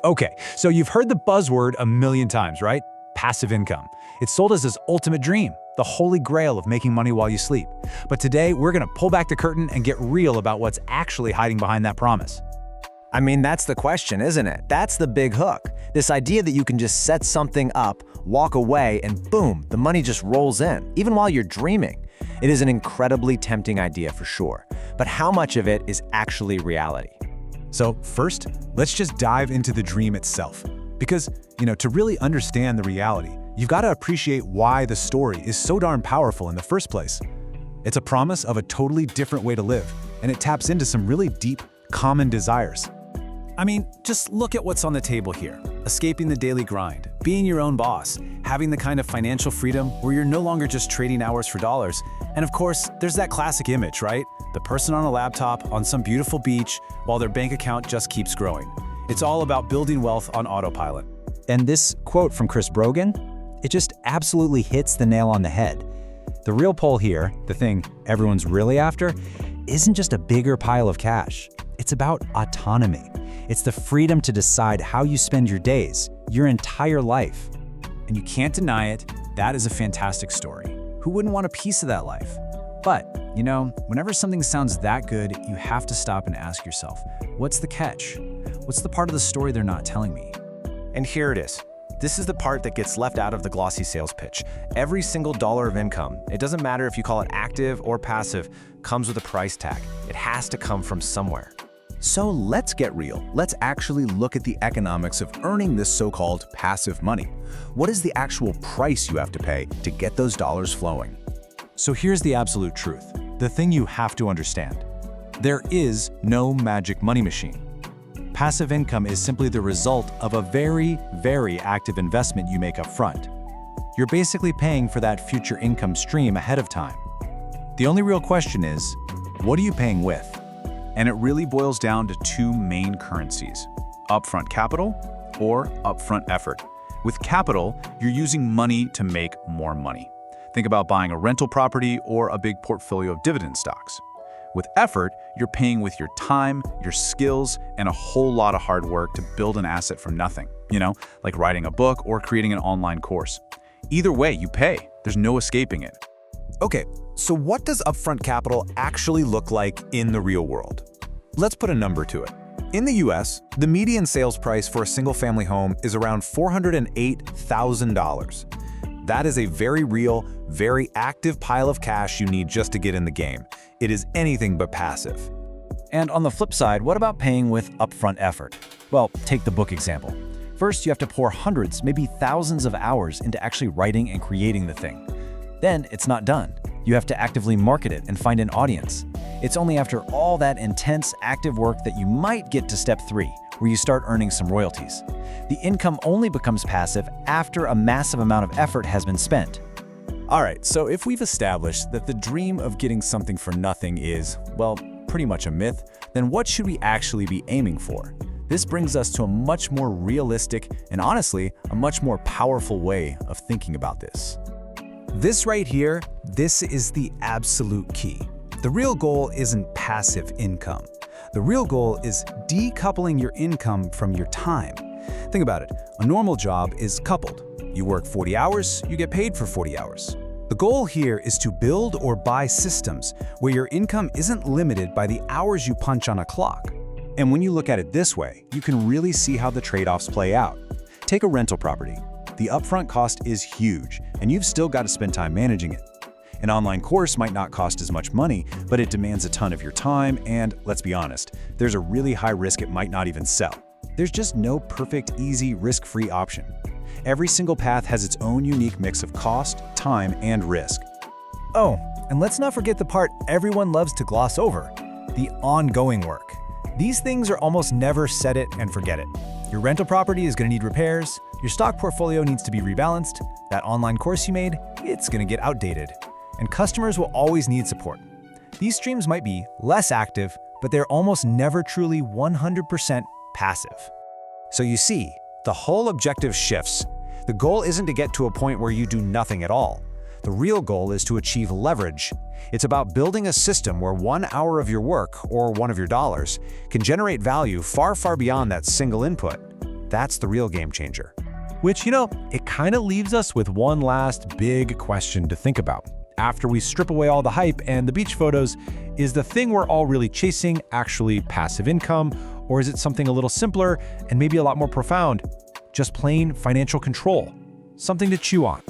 Okay, so you've heard the buzzword a million times, right? Passive income. It's sold as this ultimate dream, the holy grail of making money while you sleep. But today, we're gonna pull back the curtain and get real about what's actually hiding behind that promise. I mean, that's the question, isn't it? That's the big hook. This idea that you can just set something up, walk away, and boom, the money just rolls in, even while you're dreaming. It is an incredibly tempting idea for sure. But how much of it is actually reality? So first, let's just dive into the dream itself. Because, to really understand the reality, you've got to appreciate why the story is so darn powerful in the first place. It's a promise of a totally different way to live, and it taps into some really deep, common desires. I mean, just look at what's on the table here. Escaping the daily grind, being your own boss, having the kind of financial freedom where you're no longer just trading hours for dollars. And of course, there's that classic image, right? The person on a laptop on some beautiful beach while their bank account just keeps growing. It's all about building wealth on autopilot. And this quote from Chris Brogan, it just absolutely hits the nail on the head. The real pull here, the thing everyone's really after, isn't just a bigger pile of cash. It's about autonomy. It's the freedom to decide how you spend your days, your entire life. And you can't deny it, that is a fantastic story. Who wouldn't want a piece of that life? But, whenever something sounds that good, you have to stop and ask yourself, what's the catch? What's the part of the story they're not telling me? And here it is. This is the part that gets left out of the glossy sales pitch. Every single dollar of income, it doesn't matter if you call it active or passive, comes with a price tag. It has to come from somewhere. So let's get real. Let's actually look at the economics of earning this so-called passive money. What is the actual price you have to pay to get those dollars flowing? So here's the absolute truth, the thing you have to understand. There is no magic money machine. Passive income is simply the result of a very, very active investment you make up front. You're basically paying for that future income stream ahead of time. The only real question is, what are you paying with? And it really boils down to two main currencies, upfront capital or upfront effort. With capital, you're using money to make more money. Think about buying a rental property or a big portfolio of dividend stocks. With effort, you're paying with your time, your skills, and a whole lot of hard work to build an asset from nothing, like writing a book or creating an online course. Either way, you pay. There's no escaping it. Okay, so what does upfront capital actually look like in the real world? Let's put a number to it. In the US, the median sales price for a single-family home is around $408,000. That is a very real, very active pile of cash you need just to get in the game. It is anything but passive. And on the flip side, what about paying with upfront effort? Well, take the book example. First, you have to pour hundreds, maybe thousands of hours into actually writing and creating the thing. Then it's not done. You have to actively market it and find an audience. It's only after all that intense, active work that you might get to step 3, where you start earning some royalties. The income only becomes passive after a massive amount of effort has been spent. All right, so if we've established that the dream of getting something for nothing is, well, pretty much a myth, then what should we actually be aiming for? This brings us to a much more realistic and honestly, a much more powerful way of thinking about this. This right here, this is the absolute key. The real goal isn't passive income. The real goal is decoupling your income from your time. Think about it. A normal job is coupled. You work 40 hours, you get paid for 40 hours. The goal here is to build or buy systems where your income isn't limited by the hours you punch on a clock. And when you look at it this way, you can really see how the trade-offs play out. Take a rental property. The upfront cost is huge, and you've still got to spend time managing it. An online course might not cost as much money, but it demands a ton of your time, and let's be honest, there's a really high risk it might not even sell. There's just no perfect, easy, risk-free option. Every single path has its own unique mix of cost, time, and risk. Oh, and let's not forget the part everyone loves to gloss over, the ongoing work. These things are almost never set it and forget it. Your rental property is going to need repairs, your stock portfolio needs to be rebalanced, that online course you made, it's going to get outdated. And customers will always need support. These streams might be less active, but they're almost never truly 100% passive. So you see, the whole objective shifts. The goal isn't to get to a point where you do nothing at all. The real goal is to achieve leverage. It's about building a system where 1 hour of your work, or one of your dollars, can generate value far, far beyond that single input. That's the real game changer. Which, it kind of leaves us with one last big question to think about. After we strip away all the hype and the beach photos, is the thing we're all really chasing actually passive income, or is it something a little simpler and maybe a lot more profound? Just plain financial control. Something to chew on.